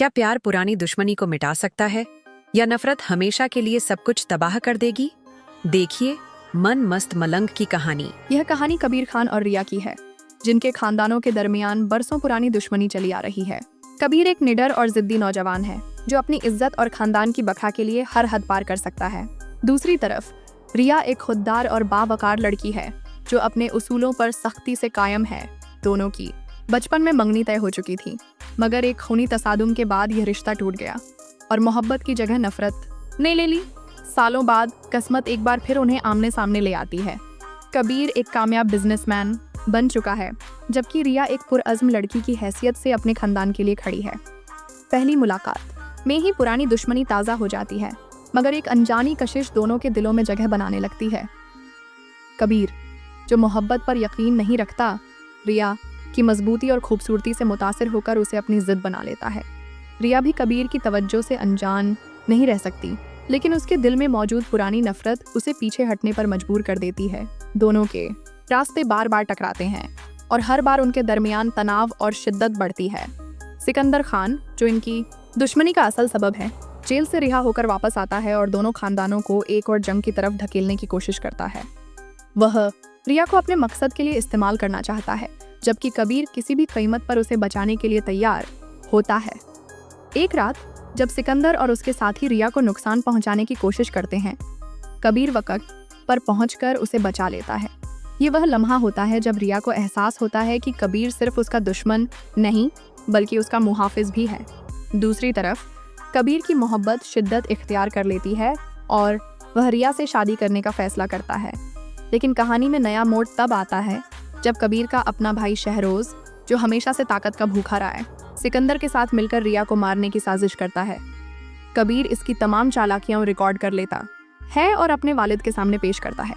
क्या प्यार पुरानी दुश्मनी को मिटा सकता है या नफरत हमेशा के लिए सब कुछ तबाह कर देगी? देखिए मन मस्त मलंग की कहानी। यह कहानी कबीर खान और रिया की है, जिनके खानदानों के दरमियान बरसों पुरानी दुश्मनी चली आ रही है। कबीर एक निडर और जिद्दी नौजवान है जो अपनी इज्जत और खानदान की बका के लिए हर हद पार कर सकता है। दूसरी तरफ रिया एक खुददार और बावकार लड़की है जो अपने उसूलों पर सख्ती से कायम है। दोनों की बचपन में मंगनी तय हो चुकी थी, मगर एक खूनी तसादुम के बाद यह रिश्ता टूट गया और मोहब्बत की जगह नफरत ने ले ली। सालों बाद किस्मत एक बार फिर उन्हें आमने सामने ले आती है। कबीर एक कामयाब बिजनेसमैन बन चुका है, जबकि रिया एक पुरअज़्म लड़की की हैसियत से अपने खानदान के लिए खड़ी है। पहली मुलाकात में ही पुरानी दुश्मनी ताज़ा हो जाती है, मगर एक अनजानी कशिश दोनों के दिलों में जगह बनाने लगती है। कबीर, जो मोहब्बत पर यकीन नहीं रखता, रिया की मजबूती और खूबसूरती से मुतासिर होकर उसे अपनी जिद बना लेता है। रिया भी कबीर की तवज्जो से अनजान नहीं रह सकती, लेकिन उसके दिल में मौजूद पुरानी नफरत उसे पीछे हटने पर मजबूर कर देती है। दोनों के रास्ते बार बार टकराते हैं और हर बार उनके दरमियान तनाव और शिद्दत बढ़ती है। सिकंदर खान, जो इनकी दुश्मनी का असल सबब है, जेल से रिहा होकर वापस आता है और दोनों खानदानों को एक और जंग की तरफ धकेलने की कोशिश करता है। वह रिया को अपने मकसद के लिए इस्तेमाल करना चाहता है, जबकि कबीर किसी भी कीमत पर उसे बचाने के लिए तैयार होता है। एक रात जब सिकंदर और उसके साथी रिया को नुकसान पहुंचाने की कोशिश करते हैं, कबीर वक्त पर पहुंचकर उसे बचा लेता है। ये वह लम्हा होता है जब रिया को एहसास होता है कि कबीर सिर्फ उसका दुश्मन नहीं बल्कि उसका मुहाफिज भी है। दूसरी तरफ कबीर की मोहब्बत शिद्दत इख्तियार कर लेती है और वह रिया से शादी करने का फैसला करता है। लेकिन कहानी में नया मोड़ तब आता है जब कबीर का अपना भाई शहरोज, जो हमेशा से ताकत का भूखा रहा है, सिकंदर के साथ मिलकर रिया को मारने की साजिश करता है। कबीर इसकी तमाम चालाकियां रिकॉर्ड कर लेता है और अपने वालिद के सामने पेश करता है।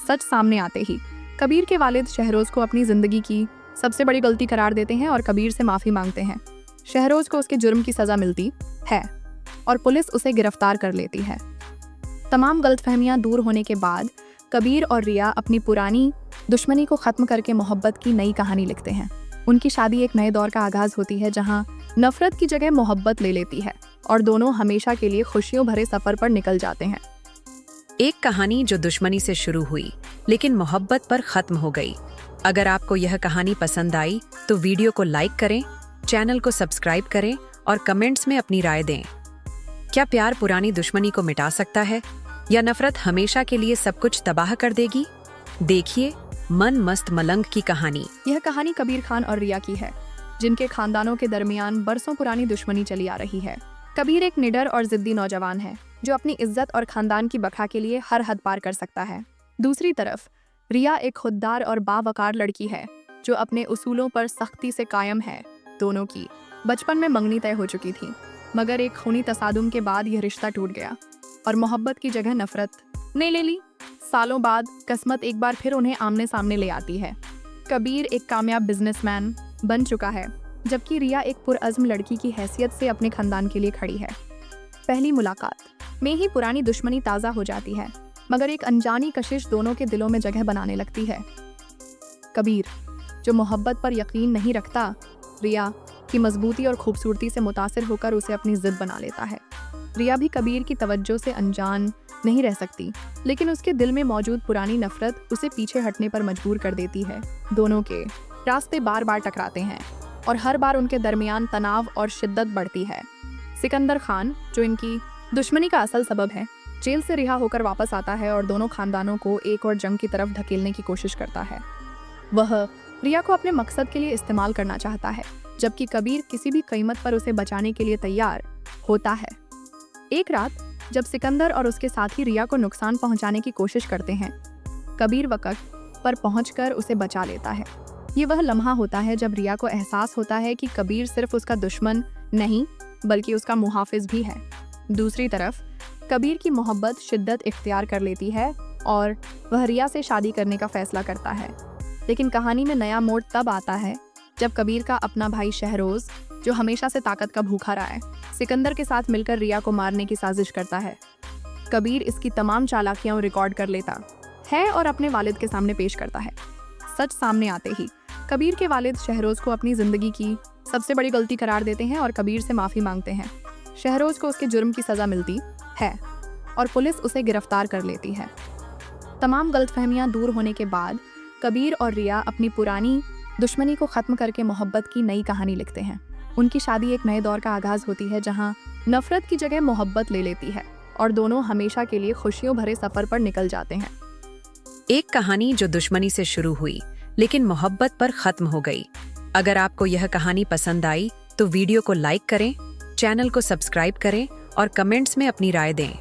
सच सामने आते ही कबीर के वालिद शहरोज को अपनी जिंदगी की सबसे बड़ी गलती करार देते हैं और कबीर से माफी मांगते हैं। शहरोज को उसके जुर्म की सजा मिलती है और पुलिस उसे गिरफ्तार कर लेती है। तमाम गलतफहमियां दूर होने के बाद कबीर और रिया अपनी पुरानी दुश्मनी को खत्म करके मोहब्बत की नई कहानी लिखते हैं। उनकी शादी एक नए दौर का आगाज होती है, जहां नफरत की जगह मोहब्बत ले लेती है और दोनों हमेशा के लिए खुशियों भरे सफर पर निकल जाते हैं। एक कहानी जो दुश्मनी से शुरू हुई लेकिन मोहब्बत पर खत्म हो गई। अगर आपको यह कहानी पसंद आई तो वीडियो को लाइक करें, चैनल को सब्सक्राइब करें और कमेंट्स में अपनी राय दें। क्या प्यार पुरानी दुश्मनी को मिटा सकता है या नफरत हमेशा के लिए सब कुछ तबाह कर देगी? देखिए मन मस्त मलंग की कहानी। यह कहानी कबीर खान और रिया की है, जिनके खानदानों के दरमियान बरसों पुरानी दुश्मनी चली आ रही है। कबीर एक निडर और जिद्दी नौजवान है जो अपनी इज्जत और खानदान की बका के लिए हर हद पार कर सकता है। दूसरी तरफ रिया एक खुददार और बावकार लड़की है जो अपने उसूलों पर सख्ती से कायम है। दोनों की बचपन में मंगनी तय हो चुकी थी, मगर एक खूनी तसादुम के बाद यह रिश्ता टूट गया और मोहब्बत की जगह नफरत ने ले ली। सालों बाद किस्मत एक बार फिर उन्हें आमने सामने ले आती है। कबीर एक कामयाब बिजनेसमैन बन चुका है, जबकि रिया एक पुरअज़्म लड़की की हैसियत से अपने खानदान के लिए खड़ी है। पहली मुलाकात में ही पुरानी दुश्मनी ताज़ा हो जाती है, मगर एक अनजानी कशिश दोनों के दिलों में जगह बनाने लगती है। कबीर, जो मोहब्बत पर यकीन नहीं रखता, रिया की मजबूती और खूबसूरती से मुतासिर होकर उसे अपनी जिद बना लेता है। रिया भी कबीर की तवज्जो से अनजान नहीं रह सकती, लेकिन उसके दिल में मौजूद पुरानी नफरत उसे पीछे हटने पर मजबूर कर देती है। दोनों के रास्ते बार बार टकराते हैं और हर बार उनके दरमियान तनाव और शिद्दत बढ़ती है। सिकंदर खान, जो इनकी दुश्मनी का असल सबब है, जेल से रिहा होकर वापस आता है और दोनों खानदानों को एक और जंग की तरफ धकेलने की कोशिश करता है। वह रिया को अपने मकसद के लिए इस्तेमाल करना चाहता है, जबकि कबीर किसी भी कीमत पर उसे बचाने के लिए तैयार होता है। एक रात जब सिकंदर और उसके साथी रिया को नुकसान पहुंचाने की कोशिश करते हैं, कबीर वक्त पर पहुंचकर उसे बचा लेता है। ये वह लम्हा होता है जब रिया को एहसास होता है कि कबीर सिर्फ उसका दुश्मन नहीं बल्कि उसका मुहाफिज भी है। दूसरी तरफ कबीर की मोहब्बत शिद्दत इख्तियार कर लेती है और वह रिया से शादी करने का फैसला करता है। लेकिन कहानी में नया मोड़ तब आता है जब कबीर का अपना भाई शहरोज, जो हमेशा से ताकत का भूखा रहा है, सिकंदर के साथ मिलकर रिया को मारने की साजिश करता है। कबीर इसकी तमाम चालाकियां रिकॉर्ड कर लेता है और अपने वालिद के सामने पेश करता है। सच सामने आते ही कबीर के वालिद शहरोज को अपनी जिंदगी की सबसे बड़ी गलती करार देते हैं और कबीर से माफ़ी मांगते हैं। शहरोज को उसके जुर्म की सज़ा मिलती है और पुलिस उसे गिरफ्तार कर लेती है। तमाम गलतफहमियां दूर होने के बाद कबीर और रिया अपनी पुरानी दुश्मनी को ख़त्म करके मोहब्बत की नई कहानी लिखते हैं। उनकी शादी एक नए दौर का आगाज़ होती है जहां नफ़रत की जगह मोहब्बत ले लेती है और दोनों हमेशा के लिए खुशियों भरे सफ़र पर निकल जाते हैं। एक कहानी जो दुश्मनी से शुरू हुई लेकिन मोहब्बत पर खत्म हो गई। अगर आपको यह कहानी पसंद आई तो वीडियो को लाइक करें, चैनल को सब्सक्राइब करें और कमेंट्स में अपनी राय दें।